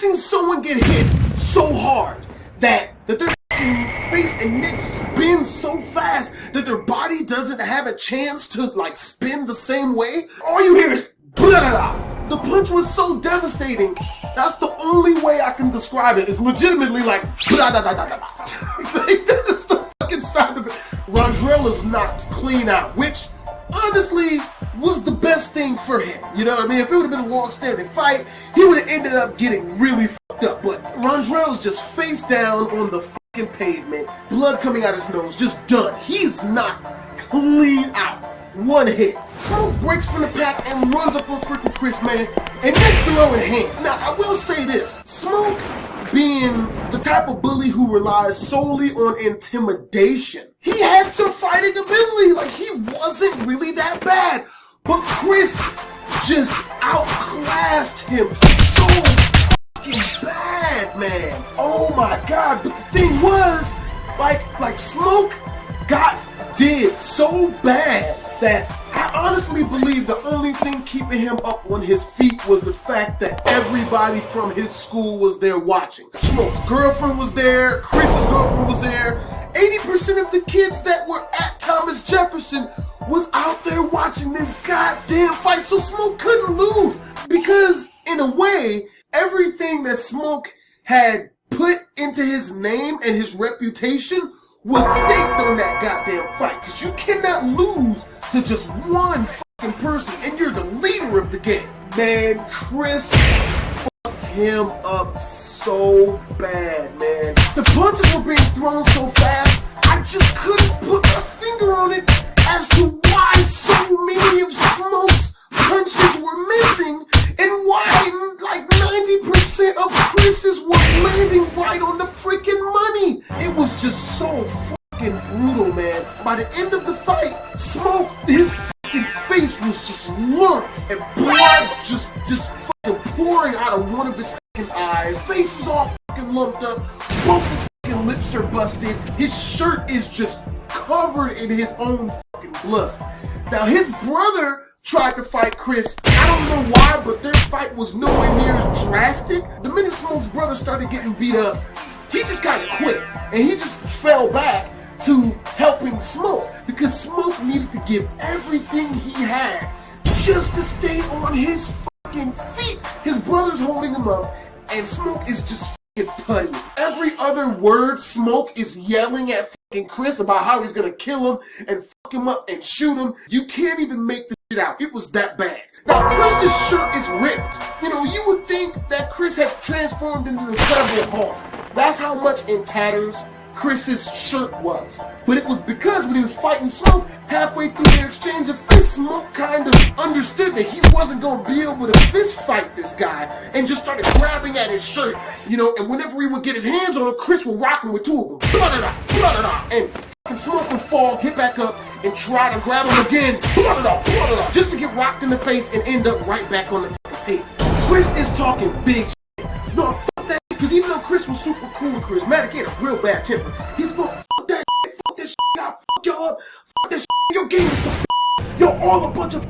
seen someone get hit so hard that their face and neck spin so fast that their body doesn't have a chance to like spin the same way? All you hear is blah-da-da. The punch was so devastating. That's the only way I can describe it. It's legitimately like blah-da-da-da-da. Like, that is the fucking sound of it. Rondrell is knocked clean out, which honestly was the best thing for him. You know what I mean? If it would have been a long-standing fight, he would have ended up getting really fucked up. But Rondrell's just face down on the fucking pavement, blood coming out his nose, just done. He's knocked clean out. One hit. Smoke breaks from the pack and runs up on freaking Chris, man, and next throw in hand. Now, I will say this. Smoke, being the type of bully who relies solely on intimidation, he had some fighting ability. Like, he wasn't really that bad. But Chris just outclassed him so fucking bad, man. Oh my God. But the thing was, like Smoke did so bad that I honestly believe the only thing keeping him up on his feet was the fact that everybody from his school was there watching. Smoke's girlfriend was there, Chris's girlfriend was there. 80% of the kids that were at Thomas Jefferson was out there watching this goddamn fight, so Smoke couldn't lose. Because, in a way, everything that Smoke had put into his name and his reputation was staked on that goddamn fight. Because you cannot lose to just one fucking person, and you're the leader of the game. Man, Chris fucked him up so bad, man. The punches were being thrown so fast, I just couldn't put my finger on it as to why so many of Smoke's punches were missing, and why like 90% of Chris's were landing right on the freaking money. It was just so fucking brutal, man. By the end of the fight, Smoke, his fucking face was just lumped, and blood's just fucking pouring out of one of his fucking eyes. Face is all fucking lumped up. Both his fucking lips are busted. His shirt is just covered in his own fucking blood. Now, his brother tried to fight Chris. I don't know why, but their fight was nowhere near as drastic. The minute Smoke's brother started getting beat up, he just kind of quit. And he just fell back to helping Smoke, because Smoke needed to give everything he had just to stay on his fucking feet. His brother's holding him up, and Smoke is just fucking putty. Every other word, Smoke is yelling at fucking Chris about how he's gonna kill him and fuck him up and shoot him. You can't even make this shit out. It was that bad. Now, Chris's shirt is ripped. You know, you would think that Chris had transformed into the Incredible Hulk. That's how much in tatters Chris's shirt was. But it was because when he was fighting Smoke, halfway through their exchange of fists, Smoke kind of understood that he wasn't going to be able to fist fight this guy, and just started grabbing at his shirt, you know, and whenever he would get his hands on him, Chris would rock him with two of them. And fucking Smoke would fall, get back up, and try to grab him again, just to get rocked in the face and end up right back on the fucking pavement. Chris is talking big shit. No, fuck that shit, because even though Chris was super cool and charismatic, he had a real bad temper. He's going, fuck that shit, I'll fuck y'all up, fuck that shit, your game is some y'all all a bunch of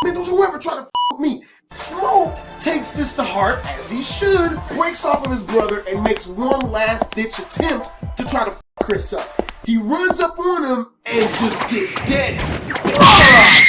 man, don't you ever try to with me. Smoke takes this to heart, as he should, breaks off of his brother, and makes one last ditch attempt to try to fuck Chris up. He runs up on him and just gets dead.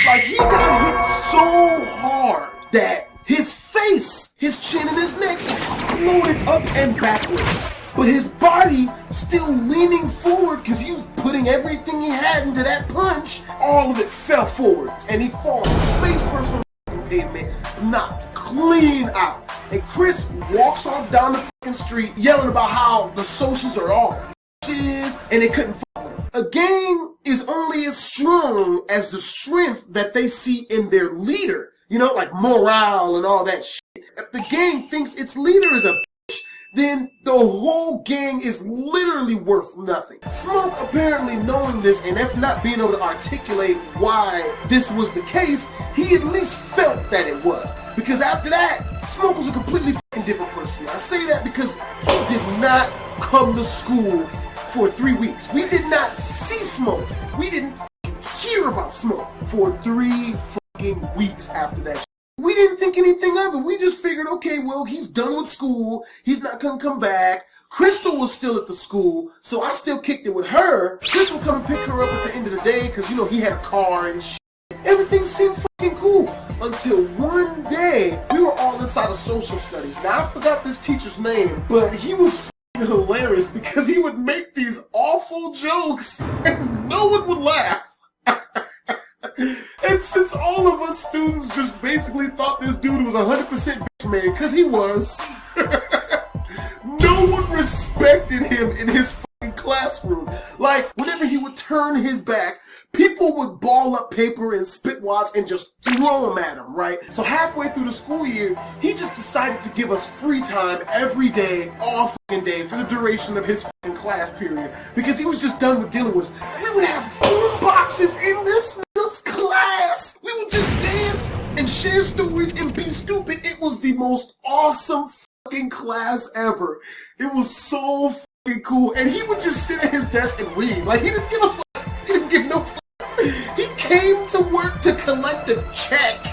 Like, he got hit so hard that his face, his chin and his neck exploded up and backwards. But his body, still leaning forward because he was putting everything he had into that punch, all of it fell forward. And he falls face first on the pavement, knocked clean out. And Chris walks off down the fucking street yelling about how the socials are all bitches and they couldn't fuck with him. A gang is only as strong as the strength that they see in their leader. You know, like morale and all that shit. If the gang thinks its leader is a bitch, then the whole gang is literally worth nothing. Smoke, apparently knowing this, and if not being able to articulate why this was the case, he at least felt that it was. Because after that, Smoke was a completely fucking different person. I say that because he did not come to school for 3 weeks. We did not see Smoke. We didn't hear about Smoke for 3 fucking weeks after that. We didn't think anything of it. We just figured, okay, well, he's done with school. He's not gonna come back. Crystal was still at the school, so I still kicked it with her. Crystal would come and pick her up at the end of the day because, you know, he had a car and shit. Everything seemed fucking cool until one day we were all inside of social studies. Now, I forgot this teacher's name, but he was fucking hilarious because he would make these awful jokes and no one would laugh. And since all of us students just basically thought this dude was 100% bitch made, because he was, no one respected him in his fucking classroom. Like, whenever he would turn his back, people would ball up paper and spit wads and just throw them at him, right? So halfway through the school year, he just decided to give us free time every day, all fucking day, for the duration of his fucking class period, because he was just done with dealing with us. We would have boom boxes in this class. We would just dance and share stories and be stupid. It was the most awesome fucking class ever. It was so fucking cool. And he would just sit at his desk and read. Like, he didn't give a fuck. He didn't give no fucks. He came to work to collect a check.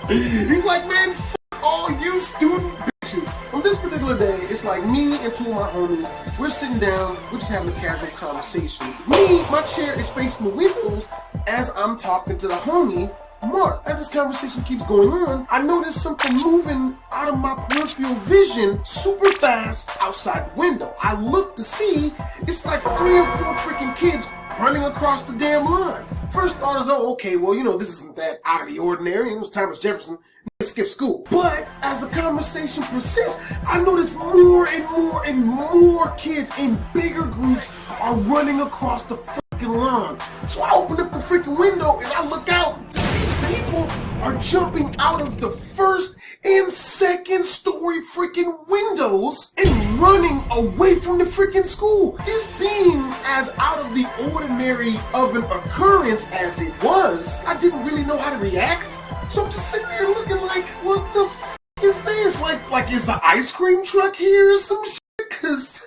He's like, man, fuck all you student bitches. On this particular day, it's like me and two of my homies, we're sitting down, we're just having a casual conversation. Me, my chair is facing the windows as I'm talking to the homie, Mark. As this conversation keeps going on, I notice something moving out of my peripheral vision super fast outside the window. I look to see, it's like 3 or 4 freaking kids running across the damn line. First thought is, oh, okay, well, you know, this isn't that out of the ordinary. It was Thomas Jefferson. Skip school. But as the conversation persists, I notice more and more and more kids in bigger groups are running across the freaking lawn. So I open up the freaking window and I look out to see people are jumping out of the first and second story freaking windows and running away from the freaking school. This being as out of the ordinary of an occurrence as it was, I didn't really know how to react. So I'm just sitting there looking like, what the f is this? Like is the ice cream truck here or some shit? Cause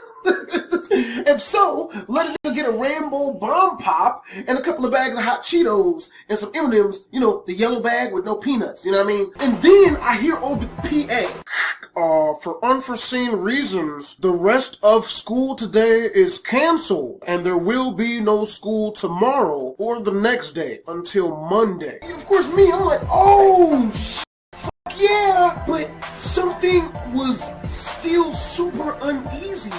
if so, let me get a Rainbow Bomb Pop and a couple of bags of hot Cheetos and some M&Ms, you know, the yellow bag with no peanuts, you know what I mean? And then I hear over the PA, for unforeseen reasons, the rest of school today is canceled and there will be no school tomorrow or the next day until Monday. Of course, me, I'm like, oh, fuck yeah, but something was still super uneasy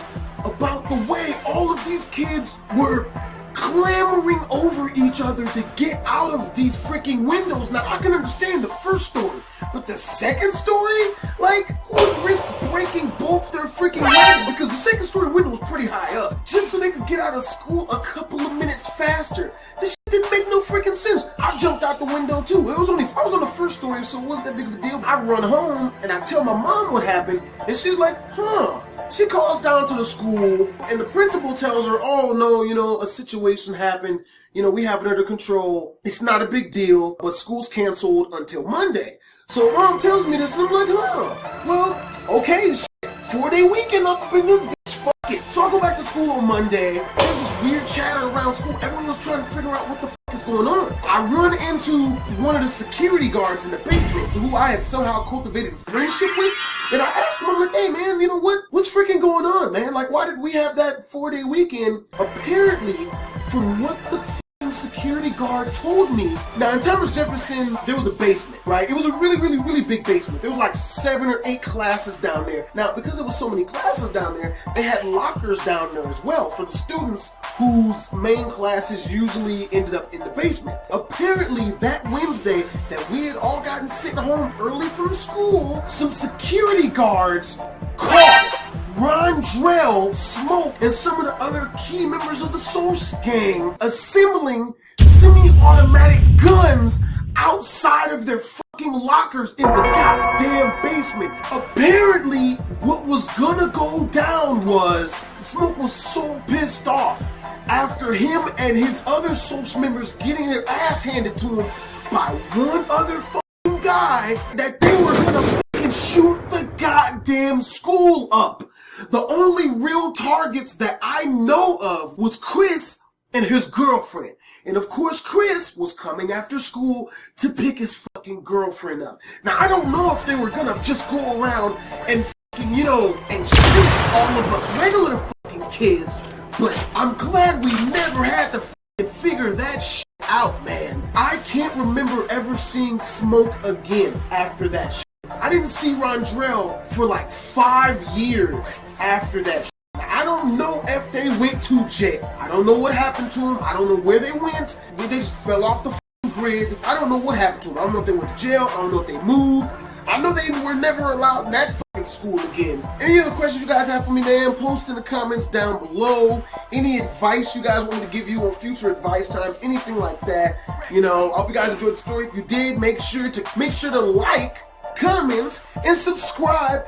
about the way all of these kids were clamoring over each other to get out of these freaking windows. Now, I can understand the first story, but the second story? Like, who would risk breaking both their freaking legs? Because the second story window was pretty high up, just so they could get out of school a couple of minutes faster. This shit didn't make no freaking sense. I jumped out the window too. I was on the first story, so it wasn't that big of a deal. I run home, and I tell my mom what happened, and she's like, huh. She calls down to the school, and the principal tells her, oh no, you know, a situation happened. You know, we have it under control. It's not a big deal, but school's canceled until Monday. So mom tells me this, and I'm like, huh, well, okay, 4-day weekend up in this bitch, fuck it. So I go back to school on Monday. There's this weird chatter around school. Everyone was trying to figure out what the fuck is going on. I run into one of the security guards in the basement, who I had somehow cultivated a friendship with, and I asked him, I'm like, hey man, you know what's freaking going on, man? Like, why did we have that 4-day weekend? Apparently, from what the security guard told me. Now, in Thomas Jefferson, there was a basement, right? It was a really, really, really big basement. There was like 7 or 8 classes down there. Now, because there was so many classes down there, they had lockers down there as well for the students whose main classes usually ended up in the basement. Apparently, that Wednesday that we had all gotten sent home early from school, some security guards caught Ron Drell, Smoke, and some of the other key members of the Source Gang assembling semi-automatic guns outside of their fucking lockers in the goddamn basement. Apparently, what was gonna go down was Smoke was so pissed off after him and his other Source members getting their ass handed to him by one other fucking guy that they were gonna fucking shoot the goddamn school up. The only real targets that I know of was Chris and his girlfriend. And of course, Chris was coming after school to pick his fucking girlfriend up. Now, I don't know if they were gonna just go around and fucking, and shoot all of us regular fucking kids, but I'm glad we never had to fucking figure that shit out, man. I can't remember ever seeing Smoke again after that shit. I didn't see Rondrell for like 5 years after that shit. I don't know if they went to jail. I don't know what happened to them. I don't know where they went. They just fell off the grid. I don't know what happened to them. I don't know if they went to jail. I don't know if they moved. I know they were never allowed in that fucking school again. Any other questions you guys have for me, man? Post in the comments down below. Any advice you guys want me to give you on future advice times, anything like that. I hope you guys enjoyed the story. If you did, make sure to like, comment, and subscribe